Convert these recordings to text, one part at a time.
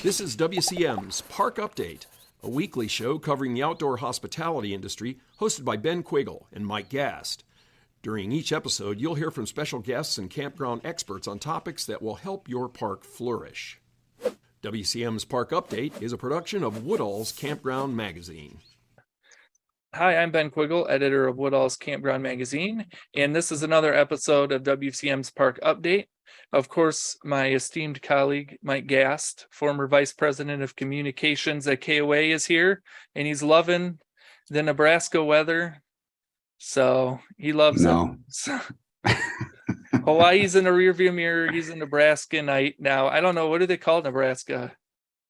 This is WCM's Park Update, a weekly show covering the outdoor hospitality industry, hosted by Ben Quiggle and Mike Gast. During each episode, you'll hear from special guests and campground experts on topics that will help your park flourish. WCM's Park Update is a production of Woodall's Campground Magazine. Hi, I'm Ben Quiggle, editor of Woodall's Campground Magazine, and this is another episode of WCM's Park Update. Of course, my esteemed colleague, Mike Gast, former Vice President of Communications at KOA, is here, and he's loving the Nebraska weather. So he loves it. So, Hawaii's in the rearview mirror. He's a Nebraskanite now. I don't know, what do they call Nebraska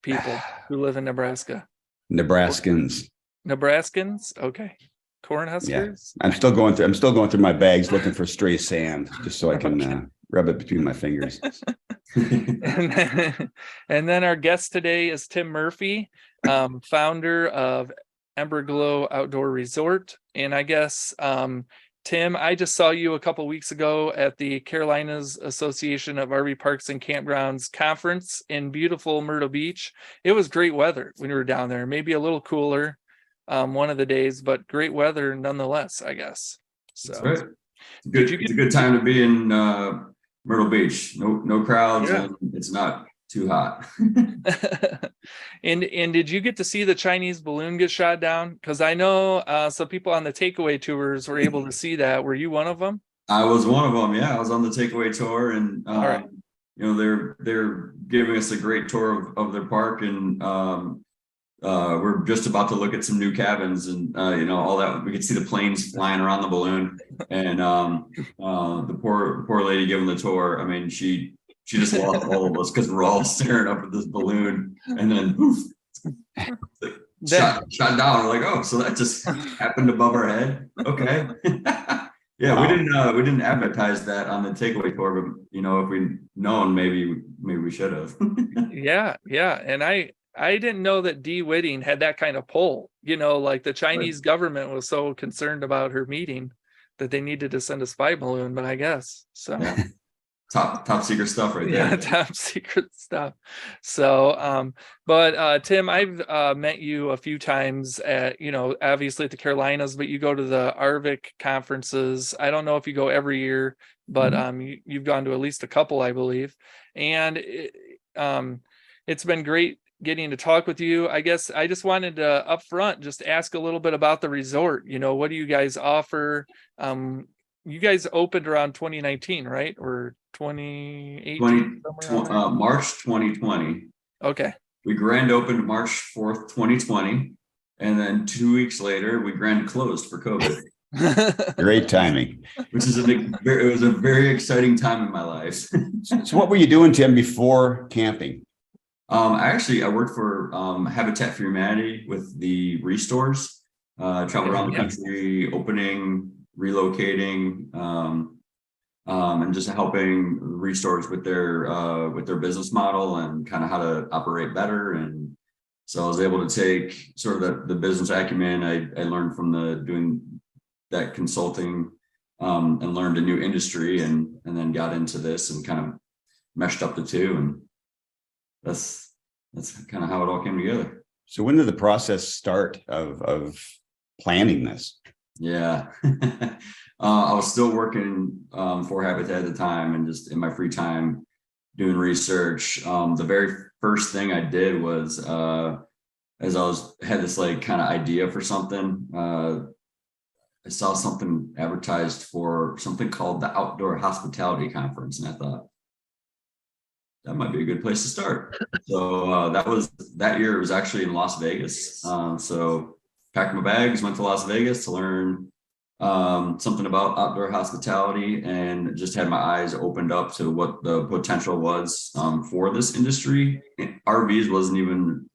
people who live in Nebraska? Nebraskans. Nebraskans? Okay. Cornhuskers? Yeah. I'm still going through my bags looking for stray sand just so I can rub it between my fingers. and then our guest today is Tim Murphy, founder of Emberglow Outdoor Resort. And I guess Tim, I just saw you a couple weeks ago at the Carolinas Association of RV Parks and Campgrounds conference in beautiful Myrtle Beach. It was great weather when we were down there, maybe a little cooler one of the days, but great weather nonetheless, I guess. So that's right. It's a good time to be in Myrtle Beach. No crowds, yeah. And it's not too hot. And did you get to see the Chinese balloon get shot down? Because I know some people on the takeaway tours were able to see that. Were you one of them? I was one of them. Yeah, I was on the takeaway tour, and right. They're giving us a great tour of their park, and we're just about to look at some new cabins, and all that. We could see the planes flying around the balloon, and the poor lady giving the tour. I mean, she just lost all of us because we're all staring up at this balloon, and then poof, shot down. We're like, oh, so that just happened above our head. Okay. Yeah, wow. We didn't advertise that on the takeaway tour, but if we'd known, maybe we should have. Yeah, and I didn't know that Dee Whitting had that kind of pull. Like the Chinese government was so concerned about her meeting that they needed to send a spy balloon, but I guess so. Yeah. Top secret stuff right there. Yeah, top secret stuff. So, but Tim, I've met you a few times at, obviously at the Carolinas, but you go to the ARVIC conferences. I don't know if you go every year, but you've gone to at least a couple, I believe. And it's been great getting to talk with you. I guess I just wanted to up front just ask a little bit about the resort. What do you guys offer? You guys opened around 2019, right? Or 2018? March 2020. Okay. We grand opened March 4th, 2020. And then 2 weeks later, we grand closed for COVID. Great timing. Which is it was a very exciting time in my life. So what were you doing, Tim, before camping? I worked for Habitat for Humanity with the restores, traveled around the country, opening, relocating, and just helping restores with their business model and kind of how to operate better. And so I was able to take sort of the business acumen I learned from doing that consulting, and learned a new industry, and then got into this and kind of meshed up the two, and that's kind of how it all came together. So when did the process start of planning this? Yeah. I was still working for Habitat at the time, and just in my free time doing research. The very first thing I did was, as I had this kind of idea for something, I saw something advertised for something called the Outdoor Hospitality Conference, and I thought that might be a good place to start. So that year. It was actually in Las Vegas. So packed my bags, went to Las Vegas to learn something about outdoor hospitality, and just had my eyes opened up to what the potential was for this industry. RVs wasn't even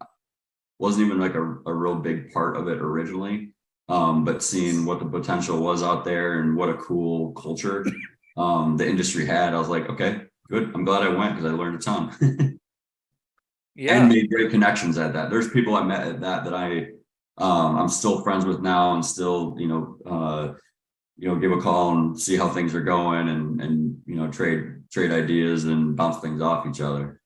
like a real big part of it originally, but seeing what the potential was out there and what a cool culture the industry had, I was like, okay, good. I'm glad I went, because I learned a ton. Yeah, and made great connections at that. There's people I met at that I'm still friends with now, and still, give a call and see how things are going, and trade ideas and bounce things off each other.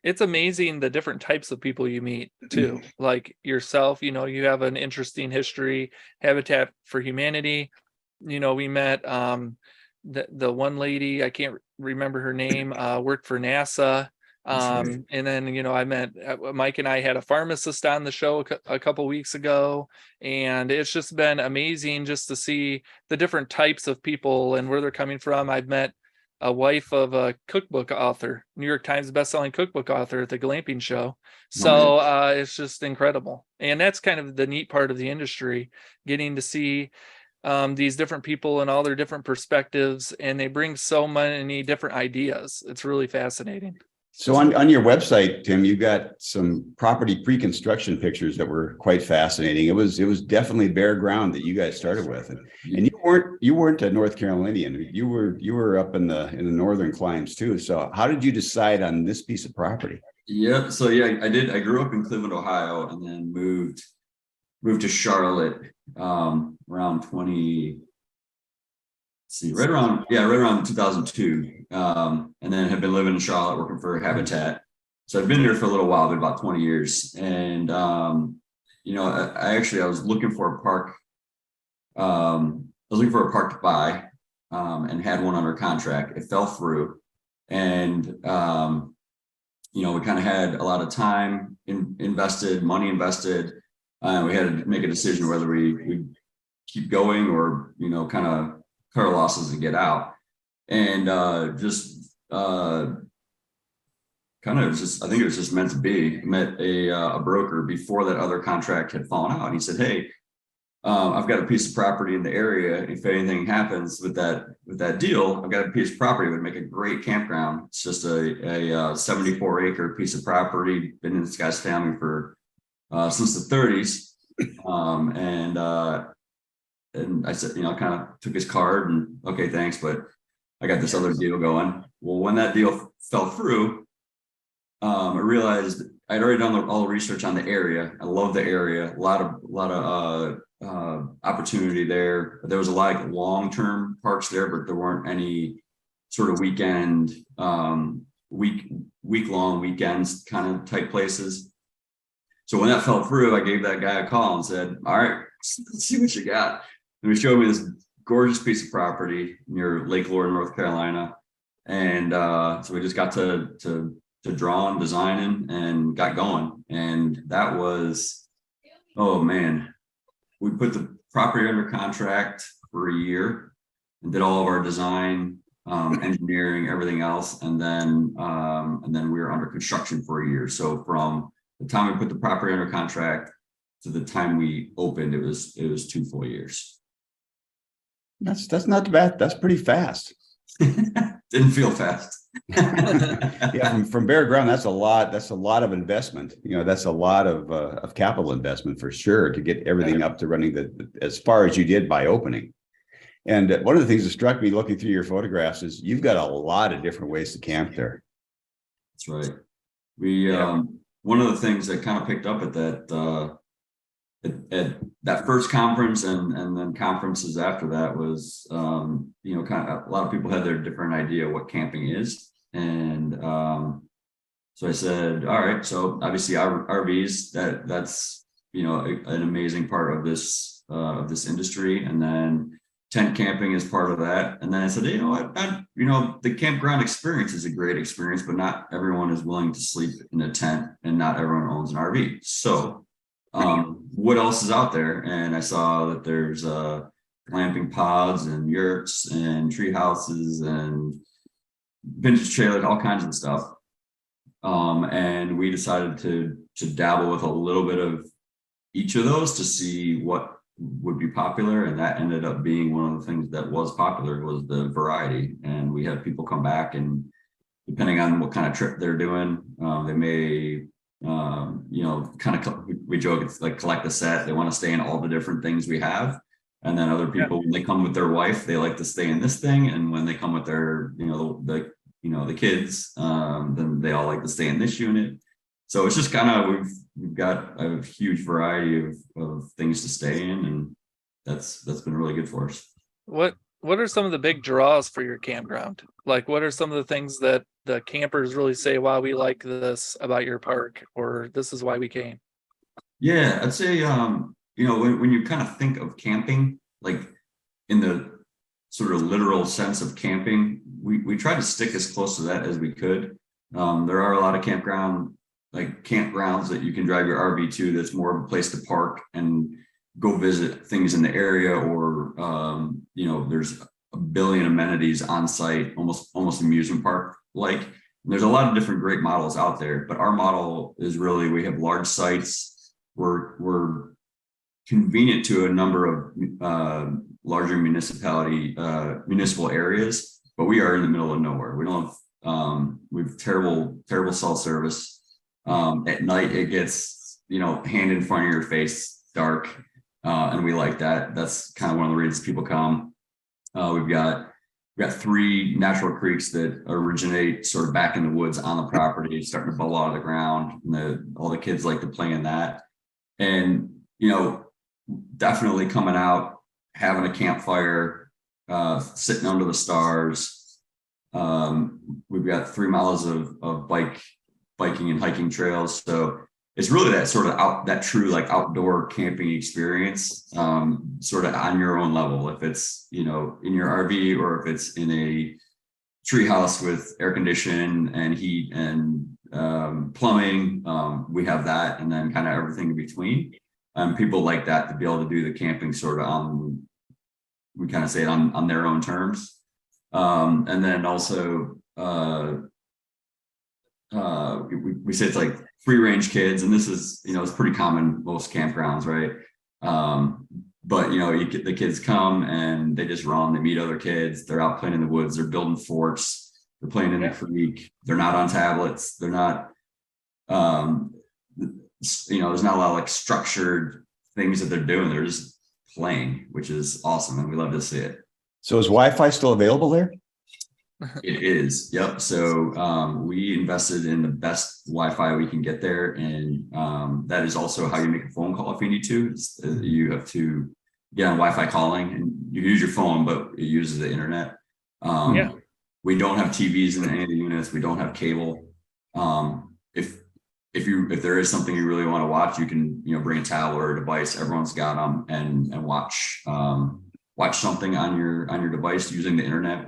it's amazing the different types of people you meet too. Like yourself, you have an interesting history. Habitat for Humanity, we met the one lady, I can't remember her name, worked for NASA. And then I met Mike, and I had a pharmacist on the show a couple weeks ago, and it's just been amazing just to see the different types of people and where they're coming from. I've met a wife of a cookbook author, New York Times bestselling cookbook author, at the glamping show. So it's just incredible. And that's kind of the neat part of the industry, getting to see these different people and all their different perspectives, and they bring so many different ideas. It's really fascinating. So on your website, Tim, you got some property pre-construction pictures that were quite fascinating. It was definitely bare ground that you guys started with, and you weren't a North Carolinian. You were up in the northern climes too. So how did you decide on this piece of property? Yep. So yeah, I did. I grew up in Cleveland, Ohio, and then moved to Charlotte around 20. Right around 2002. And then have been living in Charlotte, working for Habitat. So I've been here for a little while, been about 20 years. And, I was looking for a park. I was looking for a park to buy, and had one under contract. It fell through. And, we kind of had a lot of time invested, money invested. We had to make a decision whether we keep going or, kind of cut our losses and get out. And I think it was just meant to be. I met a broker before that other contract had fallen out. And he said, "Hey, I've got a piece of property in the area. If anything happens with that deal, I've got a piece of property that would make a great campground. It's just a 74-acre piece of property. Been in this guy's family for since the 30s." And I said, kind of took his card and, okay, thanks, but I got this other deal going. Well, when that deal fell through, I realized I'd already done all the research on the area. I love the area, a lot of opportunity there. There was a lot of long-term parks there, but there weren't any sort of weekend, week-long weekends kind of type places. So when that fell through, I gave that guy a call and said, "All right, let's see what you got." And he showed me this gorgeous piece of property near Lake Lord, North Carolina. And so we just got to drawing, designing, and got going. And that was, oh man, we put the property under contract for a year and did all of our design, engineering, everything else. And then we were under construction for a year. So from the time we put the property under contract to the time we opened, it was 2 full years. That's not bad. That's pretty fast. Didn't feel fast. Yeah, from bare ground, that's a lot of investment. That's a lot of capital investment for sure to get everything up to running as far as you did by opening. And one of the things that struck me looking through your photographs is you've got a lot of different ways to camp there. That's right. We one of the things that kind of picked up at that first conference and then conferences after that was, kind of a lot of people had their different idea what camping is. And so I said, all right, so obviously our RVs, that's, an amazing part of this industry. And then tent camping is part of that. And then I said, the campground experience is a great experience, but not everyone is willing to sleep in a tent and not everyone owns an RV. So what else is out there? And I saw that there's glamping pods and yurts and tree houses and vintage trailers, all kinds of stuff. And we decided to dabble with a little bit of each of those to see what would be popular. And that ended up being one of the things that was popular was the variety. And we had people come back, and depending on what kind of trip they're doing, they may we joke, it's like collect the set. They want to stay in all the different things we have. And then other people, when they come with their wife, they like to stay in this thing. And when they come with their, the kids, then they all like to stay in this unit. So it's just kind of, we've got a huge variety of things to stay in. And that's been really good for us. What what are some of the big draws for your campground? Like, what are some of the things that the campers really say, wow, we like this about your park, or this is why we came? Yeah, I'd say, when you kind of think of camping, like in the sort of literal sense of camping, we try to stick as close to that as we could. There are a lot of campgrounds that you can drive your RV to that's more of a place to park and go visit things in the area, or there's a billion amenities on site, almost amusement park like. And there's a lot of different great models out there, but our model is really, we have large sites. We're convenient to a number of larger municipal areas, but we are in the middle of nowhere. We don't have we have terrible cell service. At night it gets hand in front of your face dark, and we like that. That's kind of one of the reasons people come. We've got 3 natural creeks that originate sort of back in the woods on the property, starting to bubble out of the ground, and all the kids like to play in that. And definitely coming out, having a campfire, sitting under the stars. We've got 3 miles of biking and hiking trails, so it's really that sort of that true like outdoor camping experience, sort of on your own level. If it's in your RV, or if it's in a tree house with air conditioning and heat and plumbing, we have that, and then kind of everything in between. People like that, to be able to do the camping sort of we kind of say it on their own terms. And then also we say it's like free range kids, and this is it's pretty common most campgrounds, right? But the kids come and they just run, they meet other kids, they're out playing in the woods, they're building forts, they're playing in the creek, they're not on tablets, they're not there's not a lot of like structured things that they're doing. They're just playing, which is awesome, and we love to see it. So is Wi-Fi still available there? It is. Yep. So we invested in the best Wi-Fi we can get there, and that is also how you make a phone call if you need to. You have to get on Wi-Fi calling, and you use your phone, but it uses the internet. We don't have TVs in any of the units. We don't have cable. If there is something you really want to watch, you can bring a tablet or a device. Everyone's got them, and watch something on your device using the internet.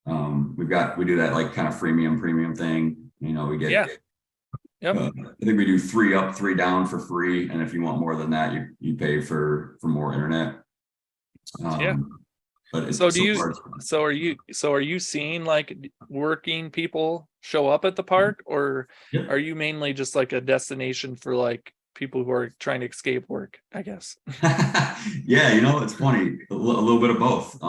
We do that like kind of premium thing. We get I think we do 3 up, 3 down for free, and if you want more than that, you pay for more internet. But it's are you seeing like working people show up at the park, or are you mainly just like a destination for like people who are trying to escape work, I guess? Yeah, it's funny, a little bit of both.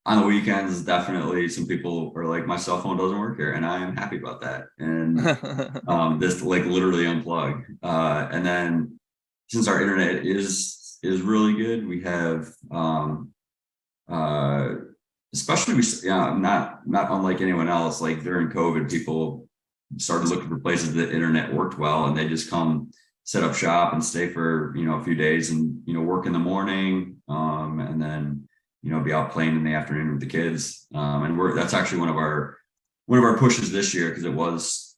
On the weekends, definitely some people are like, my cell phone doesn't work here, and I am happy about that. And this like literally unplug. And then since our internet is really good, we have especially not unlike anyone else, like during COVID, people started looking for places that internet worked well, and they just come set up shop and stay for a few days, and work in the morning, and then be out playing in the afternoon with the kids. And that's actually one of our pushes this year, because it was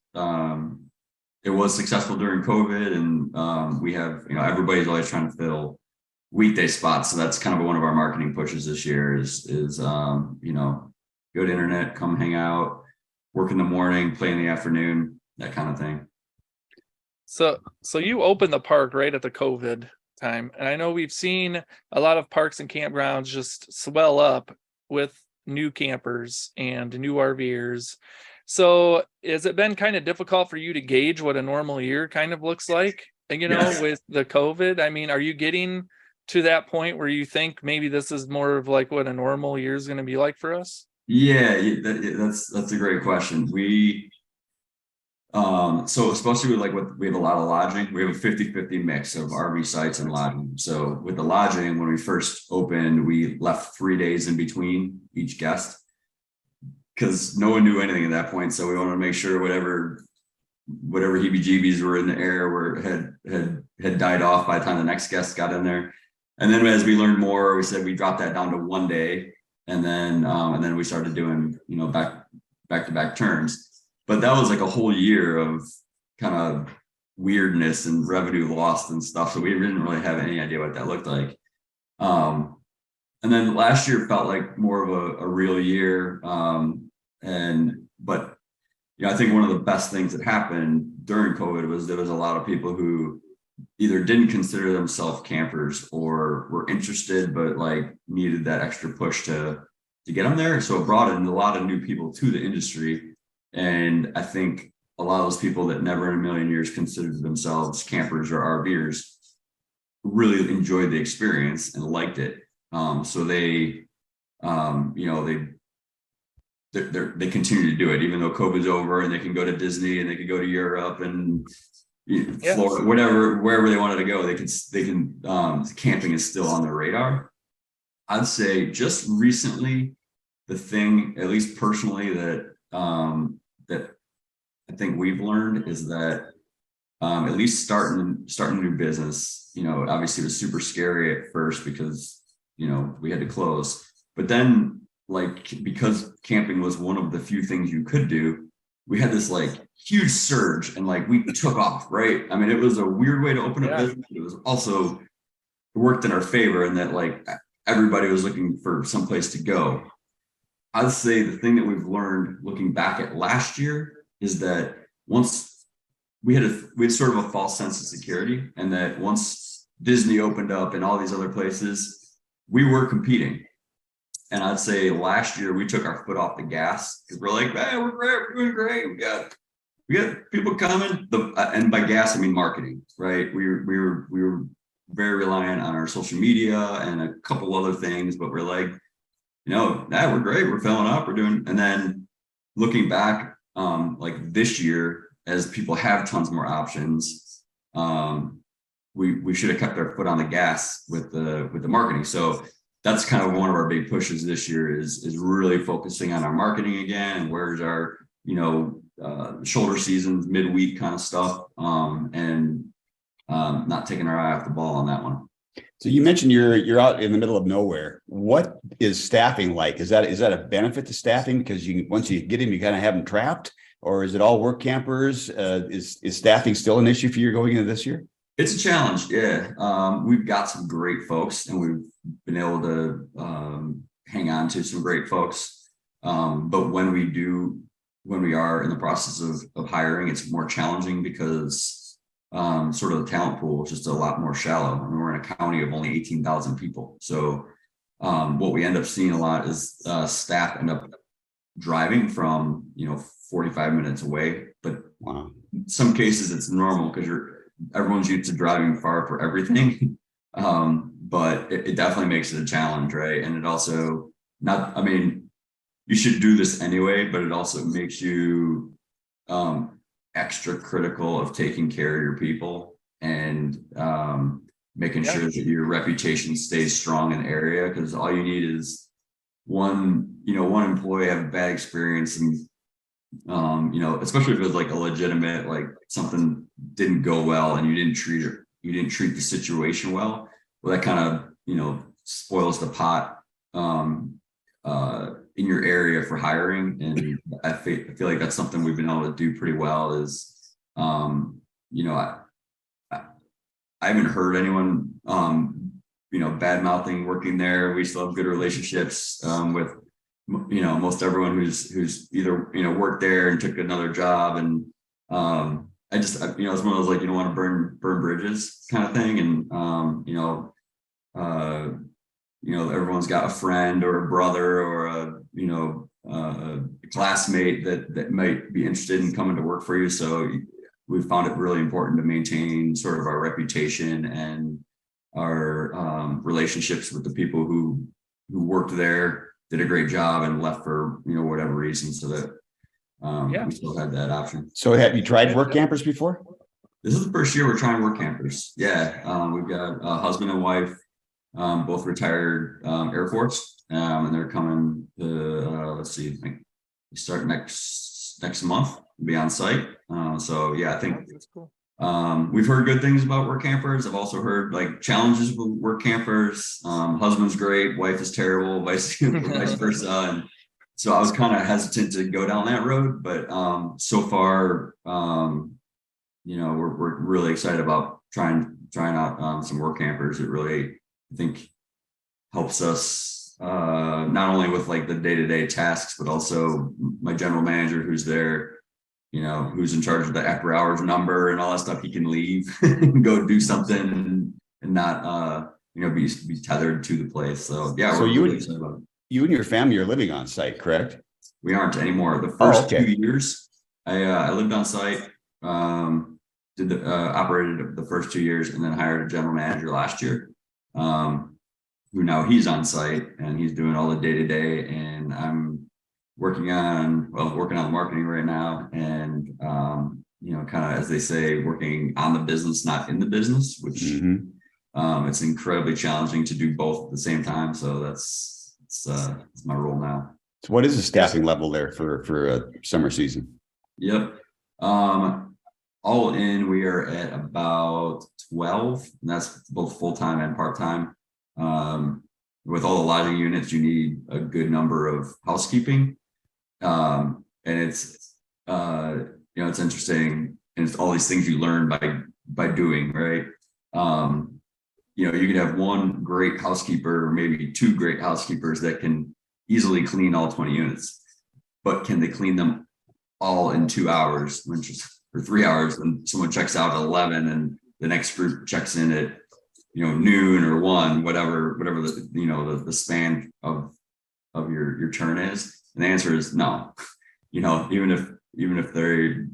successful during COVID, and we have everybody's always trying to fill weekday spots, so that's kind of one of our marketing pushes this year is good internet, come hang out, work in the morning, play in the afternoon, that kind of thing. So you opened the park right at the COVID time, and I know we've seen a lot of parks and campgrounds just swell up with new campers and new RVers. So has it been kind of difficult for you to gauge what a normal year kind of looks like, with the COVID? I mean, are you getting to that point where you think maybe this is more of like what a normal year is going to be like for us? Yeah, that's a great question. We so especially with we have a lot of lodging. We have a 50-50 mix of RV sites and lodging. So with the lodging, when we first opened, we left 3 days in between each guest, because no one knew anything at that point. So we wanted to make sure whatever heebie-jeebies were in the air had died off by the time the next guest got in there. And then as we learned more, we said we dropped that down to 1 day. and then we started doing, you know, back to back turns. But that was like a whole year of kind of weirdness and revenue lost and stuff. So we didn't really have any idea what that looked like. And then last year felt like more of a real year. But you know, I think one of the best things that happened during COVID was there was a lot of people who either didn't consider themselves campers or were interested, but like needed that extra push to get them there. So it brought in a lot of new people to the industry. And I think a lot of those people that never in a million years considered themselves campers or RVers really enjoyed the experience and liked it. So they, you know, they continue to do it, even though COVID's over, and they can go to Disney and they can go to Europe and Florida, whatever, wherever they wanted to go, they can, camping is still on their radar. I'd say just recently, the thing, at least personally, that I think we've learned is that, at least starting a new business, you know, obviously it was super scary at first because, you know, we had to close, but then like, because camping was one of the few things you could do, we had this like huge surge and like we took off, right? I mean, it was a weird way to open a business. It was also, it worked in our favor in that like everybody was looking for some place to go. I'd say the thing that we've learned looking back at last year is that once we had sort of a false sense of security, and that once Disney opened up and all these other places, we were competing. And I'd say last year we took our foot off the gas because we're like, hey, we're great, we're doing great. We got people coming. And by gas I mean marketing, right? We were very reliant on our social media and a couple other things, but we're like, you know, nah, we're great, we're filling up, we're doing. And then looking back, like this year, as people have tons more options, we should have kept our foot on the gas with the marketing. So that's kind of one of our big pushes this year is really focusing on our marketing again, and where's our, you know, shoulder seasons, midweek kind of stuff, and not taking our eye off the ball on that one. So you mentioned you're out in the middle of nowhere. What is staffing like? Is that a benefit to staffing because once you get them, you kind of have them trapped, or is it all work campers? Is staffing still an issue for you going into this year? It's a challenge, yeah. We've got some great folks, and we've been able to hang on to some great folks. But when we are in the process of hiring, it's more challenging because sort of the talent pool is just a lot more shallow. I mean, we're in a county of only 18,000 people. So what we end up seeing a lot is staff end up driving from, you know, 45 minutes away. But wow, in some cases it's normal because everyone's used to driving far for everything. But it definitely makes it a challenge, right? And it also I mean, you should do this anyway, but it also makes you extra critical of taking care of your people and making sure that your reputation stays strong in the area, because all you need is one employee have a bad experience, and you know, especially if it was like a legitimate, like something didn't go well and you didn't treat the situation well, that kind of, you know, spoils the pot in your area for hiring. And I feel like that's something we've been able to do pretty well is, you know, I haven't heard anyone, you know, bad mouthing working there. We still have good relationships with, you know, most everyone who's either, you know, worked there and took another job. And you know, it's one of those, like, you don't want to burn bridges kind of thing. And you know, everyone's got a friend or a brother or a, you know, a classmate that might be interested in coming to work for you. So we found it really important to maintain sort of our reputation and our relationships with the people who worked there, did a great job, and left for, you know, whatever reason, so that we still had that option. So have you tried work campers before? This is the first year we're trying work campers. Yeah, we've got a husband and wife, both retired Air Force, and they're coming to, let's see, I think we start next month, we'll be on site. So yeah, I think that's cool. We've heard good things about work campers. I've also heard like challenges with work campers. Husband's great, wife is terrible, vice versa. And so I was kind of hesitant to go down that road, but so far, we're really excited about trying out some work campers. It really, I think, helps us not only with like the day-to-day tasks, but also my general manager who's there, who's in charge of the after hours number and all that stuff. He can leave and go do something and not be tethered to the place. So yeah, So we're you really and excited about it. you and your family are living on site, correct? We aren't anymore. The Oh, first okay. 2 years, I lived on site, operated the first 2 years, and then hired a general manager last year, who now he's on site and he's doing all the day to day. And I'm working on the marketing right now, and kind of, as they say, working on the business, not in the business, which it's incredibly challenging to do both at the same time. So that's my role now. So what is the staffing level there for a summer season? Yep. All in, we are at about 12, and that's both full-time and part-time. With all the lodging units, you need a good number of housekeeping. And it's it's interesting, and it's all these things you learn by doing, right? You could have one great housekeeper or maybe two great housekeepers that can easily clean all 20 units, but can they clean them all in 2 hours, or 3 hours, and someone checks out at 11 and the next group checks in at noon or 1, whatever the span of your turn is? And the answer is no. Even if they're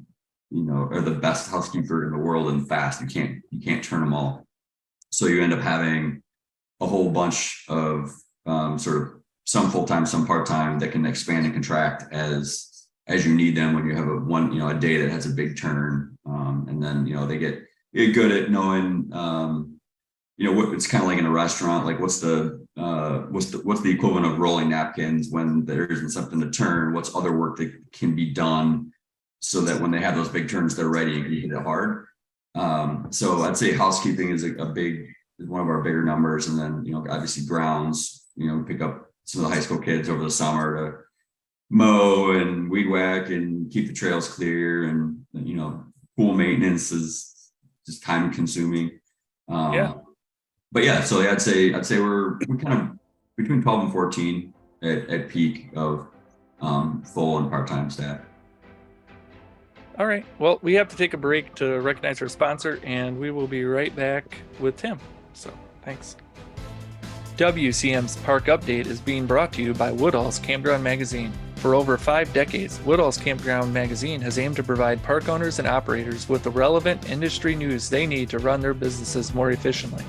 are the best housekeeper in the world and fast, you can't turn them all. So you end up having a whole bunch of sort of some full-time, some part-time, that can expand and contract as you need them when you have a day that has a big turn. And then they get good at knowing what it's kind of like in a restaurant, like what's the equivalent of rolling napkins when there isn't something to turn, what's other work that can be done so that when they have those big turns, they're ready and you hit it hard. So I'd say housekeeping is one of our bigger numbers. And then, obviously grounds, pick up some of the high school kids over the summer to mow and weed whack and keep the trails clear. And, pool maintenance is just time consuming. But yeah, so I'd say we're kind of between 12 and 14 at peak of full and part-time staff. All right. Well, we have to take a break to recognize our sponsor, and we will be right back with Tim. So thanks. WCM's Park Update is being brought to you by Woodall's Campground Magazine. For over 5 decades, Woodall's Campground Magazine has aimed to provide park owners and operators with the relevant industry news they need to run their businesses more efficiently.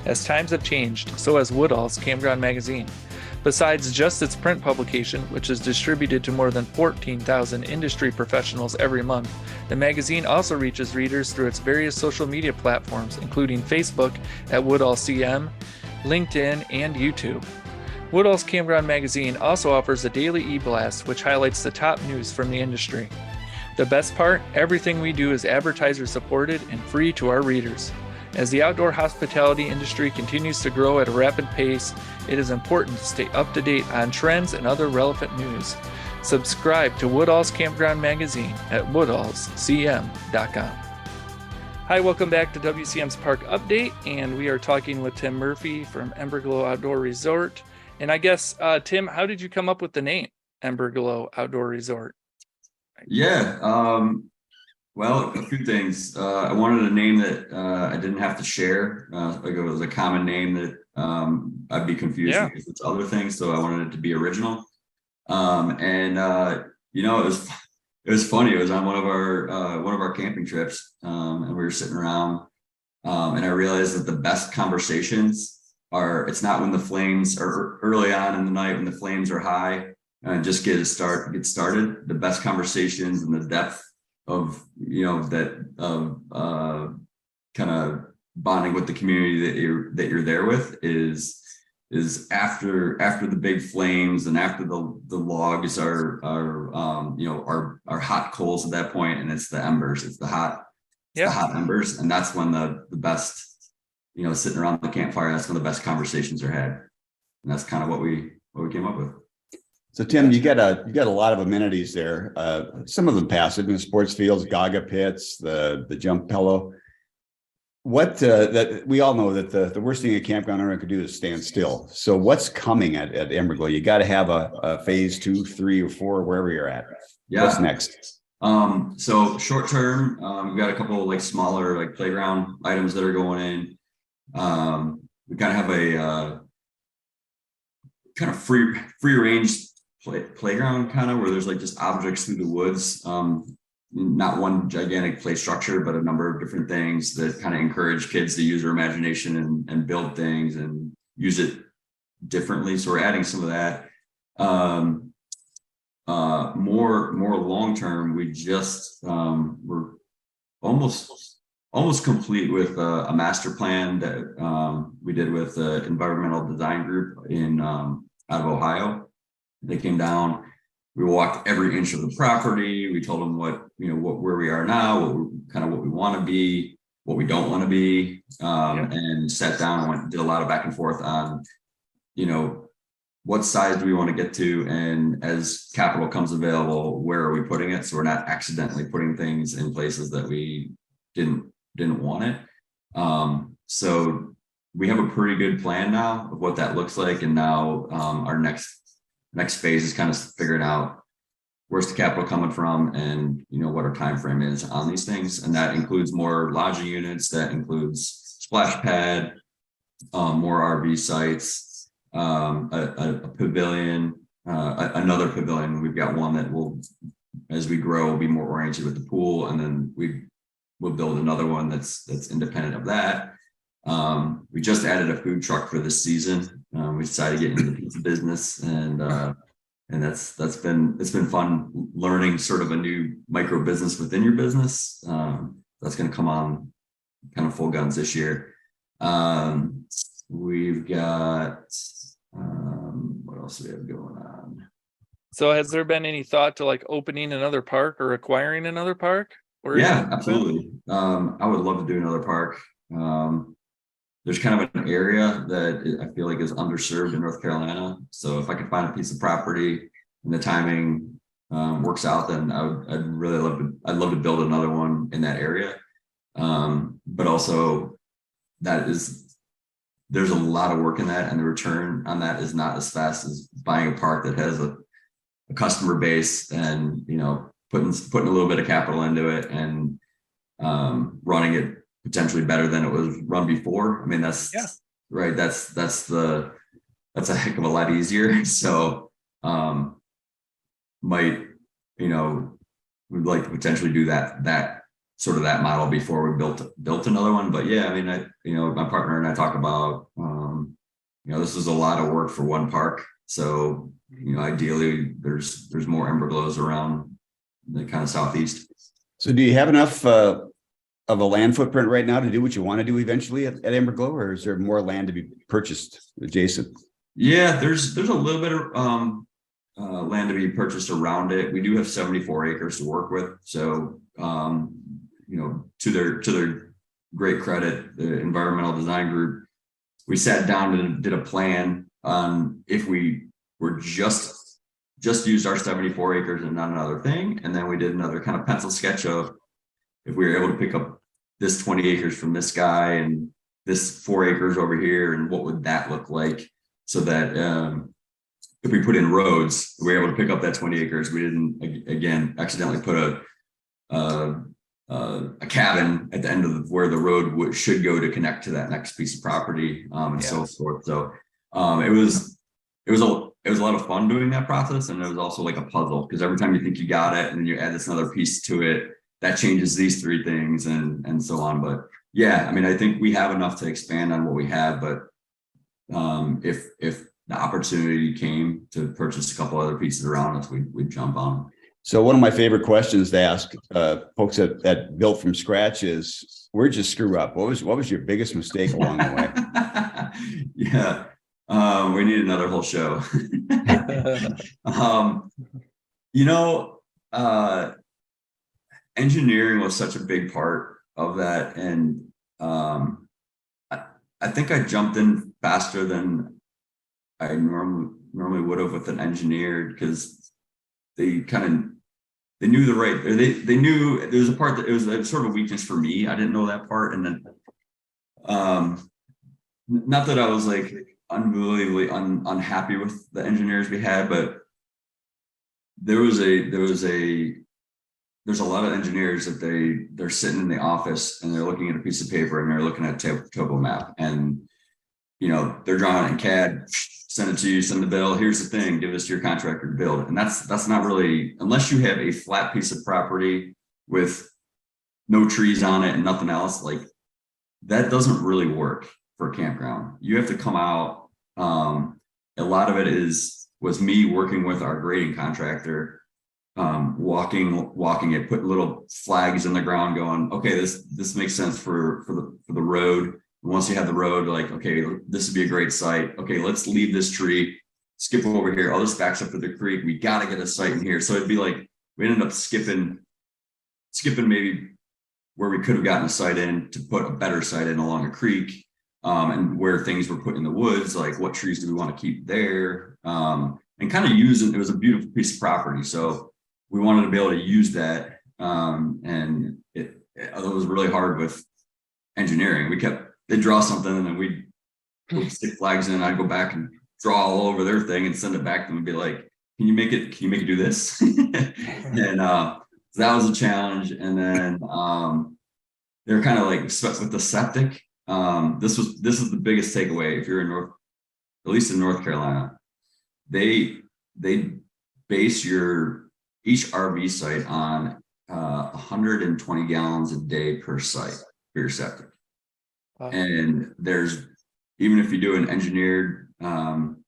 As times have changed, so has Woodall's Campground Magazine. Besides just its print publication, which is distributed to more than 14,000 industry professionals every month, the magazine also reaches readers through its various social media platforms, including Facebook at WoodallCM, LinkedIn, and YouTube. Woodall's Campground Magazine also offers a daily e-blast which highlights the top news from the industry. The best part, everything we do is advertiser supported and free to our readers. As the outdoor hospitality industry continues to grow at a rapid pace, it is important to stay up to date on trends and other relevant news. Subscribe to Woodall's Campground Magazine at woodallscm.com. Hi, welcome back to WCM's Park Update, and we are talking with Tim Murphy from Emberglow Outdoor Resort. And I guess, Tim, how did you come up with the name Emberglow Outdoor Resort? Yeah, well, a few things. I wanted a name that I didn't have to share. Like it was a common name that I'd be confused if it's other things. So I wanted it to be original. It was funny. It was on one of our camping trips, and we were sitting around, and I realized that the best conversations it's not when the flames are early on in the night when the flames are high and just get started. The best conversations and the depth of kind of bonding with the community that you're there with is after the big flames and after the logs are hot coals at that point, and it's the embers, it's the hot Yeah. the hot embers, and that's when the best, sitting around the campfire, that's when the best conversations are had. And that's kind of what we came up with. So Tim, you got a lot of amenities there. Some of them passive, sports fields, Gaga pits, the jump pillow. What that we all know that the worst thing a campground owner could do is stand still. So what's coming at Emberglow? You got to have a phase 2, 3, or 4, wherever you're at. Yeah. What's next? So short term, we've got a couple of like smaller like playground items that are going in. We kind of have a kind of free range playground kind of where there's like just objects through the woods. Not one gigantic play structure, but a number of different things that kind of encourage kids to use their imagination and build things and use it differently. So we're adding some of that. More long term, we just we're almost complete with a master plan that we did with the environmental design group in out of Ohio. They came down. We walked every inch of the property. We told them where we are now, what we want to be, what we don't want to be, and sat down and did a lot of back and forth on, what size do we want to get to, and as capital comes available, where are we putting it? So we're not accidentally putting things in places that we didn't want it. So we have a pretty good plan now of what that looks like, and now our next phase is kind of figuring out where's the capital coming from, and what our time frame is on these things, and that includes more lodging units, that includes splash pad, more RV sites, a pavilion, another pavilion. We've got one that will, as we grow, will be more oriented with the pool, and then we'll build another one that's independent of that. We just added a food truck for this season. We decided to get into the pizza business, and it's been fun learning sort of a new micro business within your business. That's going to come on kind of full guns this year. We've got what else do we have going on? So has there been any thought to like opening another park or acquiring another park? Yeah, absolutely. I would love to do another park. There's kind of an area that I feel like is underserved in North Carolina. So if I could find a piece of property and the timing works out, then I'd really love to build another one in that area. But also there's a lot of work in that, and the return on that is not as fast as buying a park that has a customer base and, putting a little bit of capital into it and running it potentially better than it was run before. I mean, that's right. That's a heck of a lot easier. So we'd like to potentially do that sort of that model before we built another one. But yeah, I mean, my partner and I talk about, this is a lot of work for one park. So, ideally there's more Emberglows around the kind of southeast. So do you have enough of a land footprint right now to do what you want to do eventually at Emberglow, or is there more land to be purchased adjacent? Yeah, there's a little bit of land to be purchased around it. We do have 74 acres to work with. So, to their great credit, the environmental design group, we sat down and did a plan on if we were just used our 74 acres and not another thing. And then we did another kind of pencil sketch of if we were able to pick up this 20 acres from this guy and this 4 acres over here, and what would that look like, so that if we put in roads, we were able to pick up that 20 acres. We didn't, again, accidentally put a cabin at the end of where the road should go to connect to that next piece of property, and so forth. So it was a lot of fun doing that process, and it was also like a puzzle, because every time you think you got it and then you add this another piece to it, that changes these 3 things and so on. But yeah, I mean, I think we have enough to expand on what we have, but if the opportunity came to purchase a couple other pieces around us, we'd jump on. So one of my favorite questions to ask folks that built from scratch is, where'd you screw up? What was your biggest mistake along the way? Yeah. We need another whole show. Engineering was such a big part of that. And I think I jumped in faster than I normally would have with an engineer, because they knew the right, or they knew there was a part that it was sort of a weakness for me. I didn't know that part. And then not that I was like unbelievably unhappy with the engineers we had, but there's a lot of engineers that they're sitting in the office and they're looking at a piece of paper and they're looking at a topo map, and they're drawing it in CAD, send it to you, send the bill, here's the thing, give this to your contractor to build. And that's not really, unless you have a flat piece of property with no trees on it and nothing else, like that doesn't really work for a campground. You have to come out. A lot of it was me working with our grading contractor, walking it, putting little flags in the ground, going, okay, this makes sense for the road. Once you have the road, like, okay, this would be a great site. Okay, let's leave this tree, skip over here. Oh, this backs up to the creek. We got to get a site in here. So it'd be like we ended up skipping maybe where we could have gotten a site in to put a better site in along a creek, and where things were put in the woods, like what trees do we want to keep there, and kind of using. It was a beautiful piece of property, so we wanted to be able to use that, and it was really hard with engineering. They'd draw something and then we'd stick flags in. I'd go back and draw all over their thing and send it back to them and be like, can you make it do this? And so that was a challenge. And then they're kind of like with the septic. This is the biggest takeaway. If you're at least in North Carolina, they base each RV site on 120 gallons a day per site for your septic. Wow. And there's, even if you do an engineered, an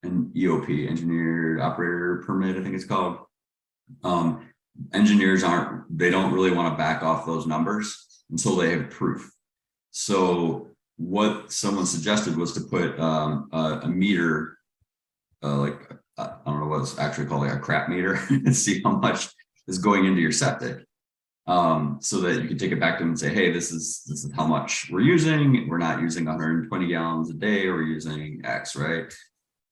EOP, engineered operator permit, I think it's called, engineers they don't really want to back off those numbers until they have proof. So what someone suggested was to put a meter, like, I don't know what it's actually called, like a crap meter, and see how much is going into your septic. So that you can take it back to them and say, hey, this is how much we're using. We're not using 120 gallons a day, we're using X, right?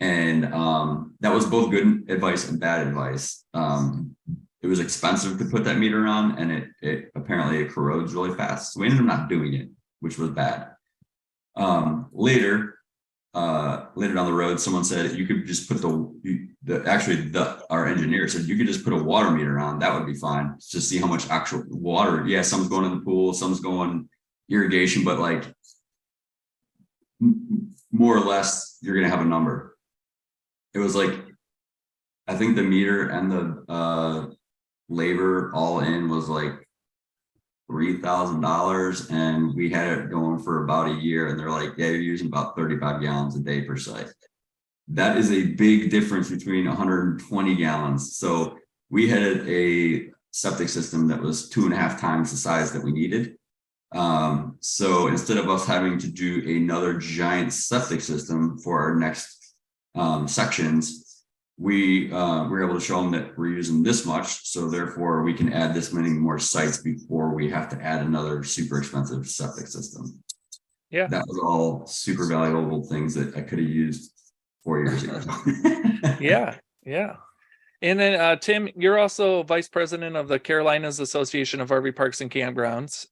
And that was both good advice and bad advice. It was expensive to put that meter on, and it apparently corrodes really fast. So we ended up not doing it, which was bad. Later down the road, someone said you could just put our engineer said you could just put a water meter on. That would be fine to see how much actual water. Yeah, some's going in the pool, some's going irrigation, but like more or less, you're gonna have a number. It was like, I think the meter and the labor all in was like $3,000, and we had it going for about a year, and they're like, yeah, you're using about 35 gallons a day per site. That is a big difference between 120 gallons. So we had a septic system that was 2.5 times the size that we needed. So instead of us having to do another giant septic system for our next sections, we were able to show them that we're using this much, so therefore we can add this many more sites before we have to add another super expensive septic system. Yeah, that was all super valuable things that I could have used 4 years ago. yeah. And then Tim, you're also vice president of the Carolinas Association of RV Parks and Campgrounds.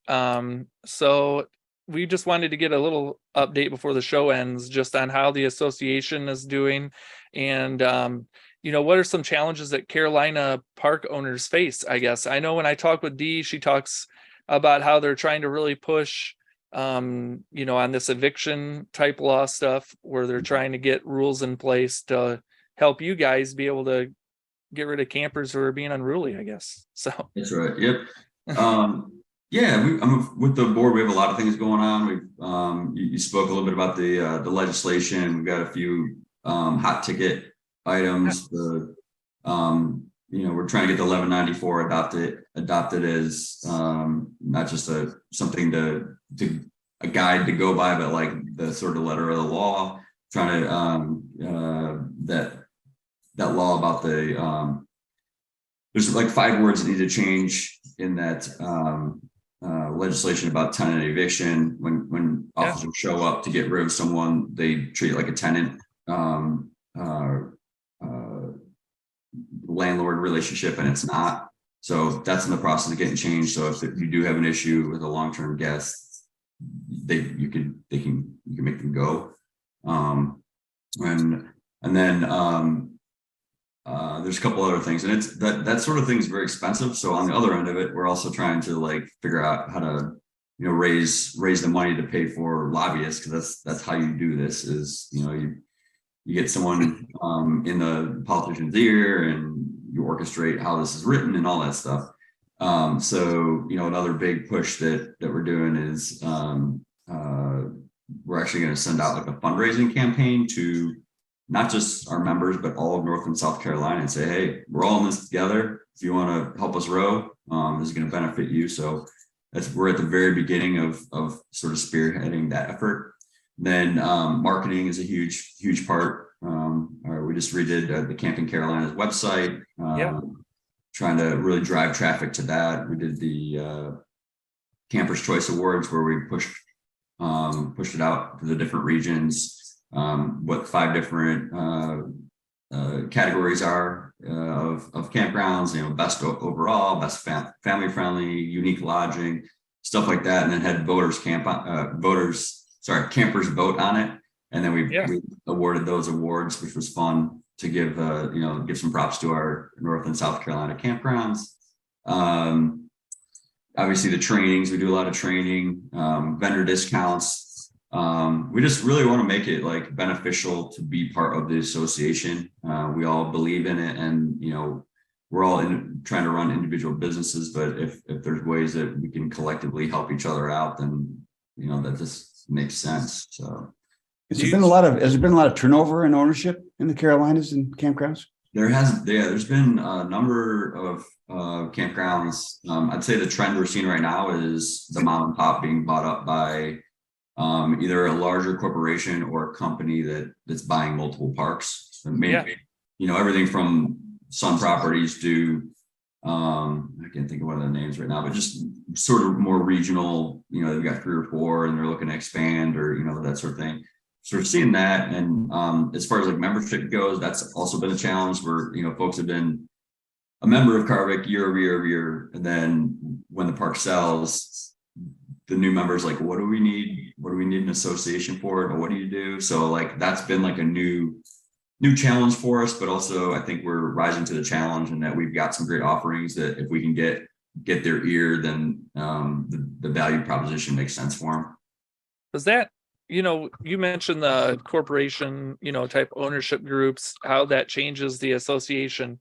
So we just wanted to get a little update before the show ends, just on how the association is doing, and what are some challenges that Carolina park owners face, I guess. I know when I talk with Dee, she talks about how they're trying to really push, on this eviction type law stuff, where they're trying to get rules in place to help you guys be able to get rid of campers who are being unruly, I guess. So that's right. Yep. I'm with the board. We have a lot of things going on. You spoke a little bit about the legislation. We've got a few hot ticket items. We're trying to get the 1194 adopted as not just something to a guide to go by, but like the sort of letter of the law. Trying to that law about there's like 5 words that need to change in that legislation about tenant eviction. When officers show up to get rid of someone, they treat it like a tenant landlord relationship, and it's not. So that's in the process of getting changed. So if you do have an issue with a long-term guest, you can make them go. And then there's a couple other things, and it's that sort of thing is very expensive. So on the other end of it, we're also trying to like figure out how to, you know, raise the money to pay for lobbyists, because that's how you do this. Is, you know, you get someone in the politician's ear, and you orchestrate how this is written and all that stuff. So, you know, another big push that we're doing is we're actually going to send out like a fundraising campaign to not just our members, but all of North and South Carolina, and say, hey, we're all in this together. If you want to help us row, this is going to benefit you. So we're at the very beginning of sort of spearheading that effort. Then marketing is a huge part. We just redid the Camping Carolinas website, trying to really drive traffic to that. We did the Campers Choice Awards, where we pushed it out to the different regions, what 5 different categories are of campgrounds, you know, best overall, best family friendly, unique lodging, stuff like that. And then had campers vote on it. And then we awarded those awards, which was fun to give some props to our North and South Carolina campgrounds. Obviously the trainings, we do a lot of training, vendor discounts. We just really want to make it like beneficial to be part of the association. We all believe in it, and, you know, we're all trying to run individual businesses, but if there's ways that we can collectively help each other out, then, you know, that just makes sense. So has there been a lot of turnover in ownership in the Carolinas and campgrounds? There's been a number of campgrounds. I'd say the trend we're seeing right now is the mom and pop being bought up by either a larger corporation or a company that's buying multiple parks. And maybe, you know, everything from Sun Properties to I can't think of one of the names right now, but just sort of more regional. You know, they've got 3 or 4 and they're looking to expand, or, you know, that sort of thing. So we're seeing that. And as far as like membership goes, that's also been a challenge where, you know, folks have been a member of Carvick year over year. And then when the park sells, the new members like, what do we need? What do we need an association for? Or what do you do? So like, that's been like a new challenge for us, but also I think we're rising to the challenge, and that we've got some great offerings that if we can get their ear, then the value proposition makes sense for them. Does that, you know, you mentioned the corporation, you know, type ownership groups, how that changes the association.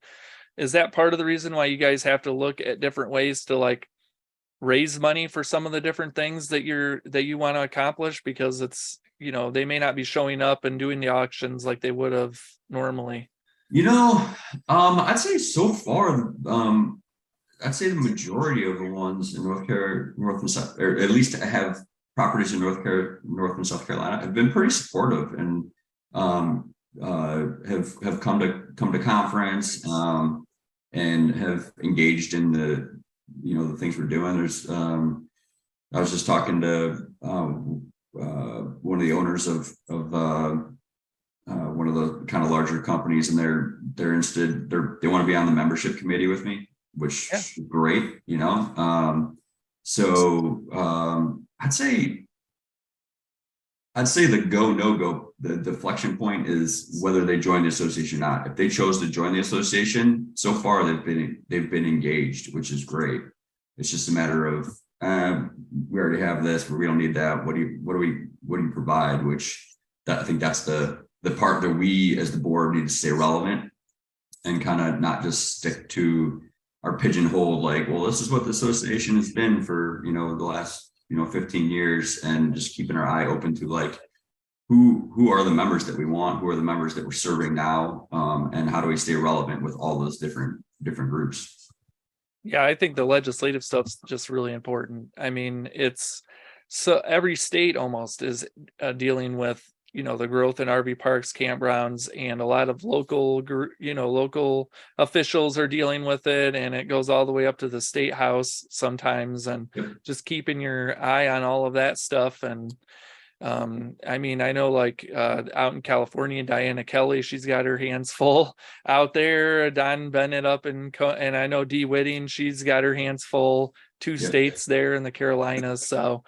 Is that part of the reason why you guys have to look at different ways to like raise money for some of the different things that you want to accomplish? Because it's, you know, they may not be showing up and doing the auctions like they would have normally. You know, I'd say so far, I'd say the majority of the ones in North and South, or at least have properties in North and South Carolina, have been pretty supportive, and have come to conference, and have engaged in the, you know, the things we're doing. There's I was just talking to one of the owners of one of the kind of larger companies, and they're interested. They want to be on the membership committee with me, which is great, you know. So I'd say the no-go, the deflection point is whether they join the association or not. If they chose to join the association, so far they've been engaged, which is great. It's just a matter of we already have this, but we don't need that. What do you provide? I think that's the part that we as the board need to stay relevant and kind of not just stick to our pigeonhole, like, well, this is what the association has been for, you know, the last, you know, 15 years, and just keeping our eye open to like, who are the members that we want, who are the members that we're serving now, and how do we stay relevant with all those different groups. Yeah, I think the legislative stuff's just really important. I mean, it's so every state almost is dealing with the growth in RV parks, campgrounds, and a lot of local officials are dealing with it, and it goes all the way up to the state house sometimes, and just keeping your eye on all of that stuff. And I mean, I know like out in California, Diana Kelly, she's got her hands full out there. Don Bennett up and I know Dee Whitting, she's got her hands full, two states there in the Carolinas. So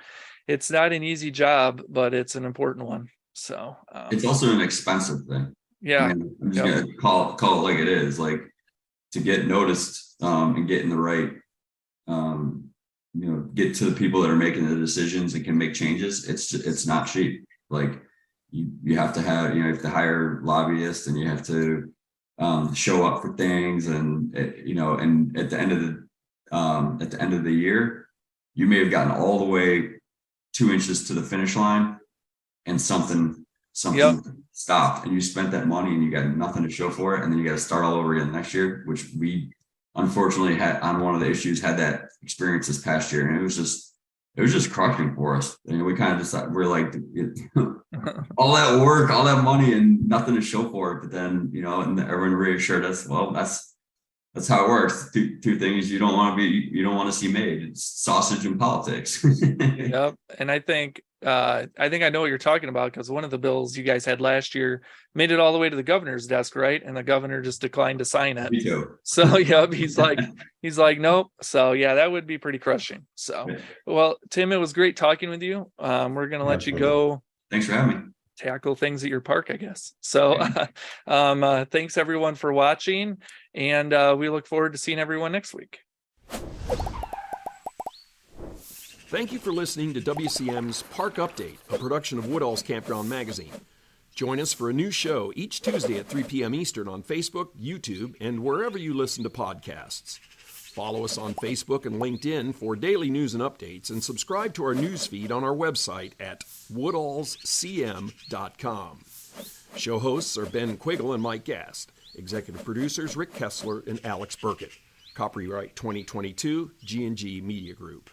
it's not an easy job, but it's an important one. So it's also an expensive thing. Yeah. I mean, I'm just gonna call it like it is, like to get noticed and get in the right get to the people that are making the decisions and can make changes. It's not cheap. Like you have to have, you have to hire lobbyists, and you have to show up for things, and and at the end of the year, you may have gotten all the way 2 inches to the finish line, and something stopped, and you spent that money and you got nothing to show for it, and then you got to start all over again next year, which we unfortunately had on one of the issues, had that experience this past year, and it was just crushing for us. And we kind of decided, we're like, all that work, all that money, and nothing to show for it. But then and everyone reassured us, well, that's how it works. Two things you don't want to see made. It's sausage and politics. Yep. And I think I know what you're talking about, because one of the bills you guys had last year made it all the way to the governor's desk, right? And the governor just declined to sign it. Me too. So he's like, nope. So yeah, that would be pretty crushing. So, well, Tim, it was great talking with you. We're gonna let you go. Thanks for having me. Tackle things at your park, I guess. So thanks everyone for watching, and we look forward to seeing everyone next week. Thank you for listening to WCM's Park Update, a production of Woodall's Campground Magazine. Join us for a new show each Tuesday at 3 p.m. Eastern on Facebook, YouTube, and wherever you listen to podcasts. Follow us on Facebook and LinkedIn for daily news and updates, and subscribe to our news feed on our website at woodallscm.com. Show hosts are Ben Quiggle and Mike Gast. Executive producers Rick Kessler and Alex Burkett. Copyright 2022, G&G Media Group.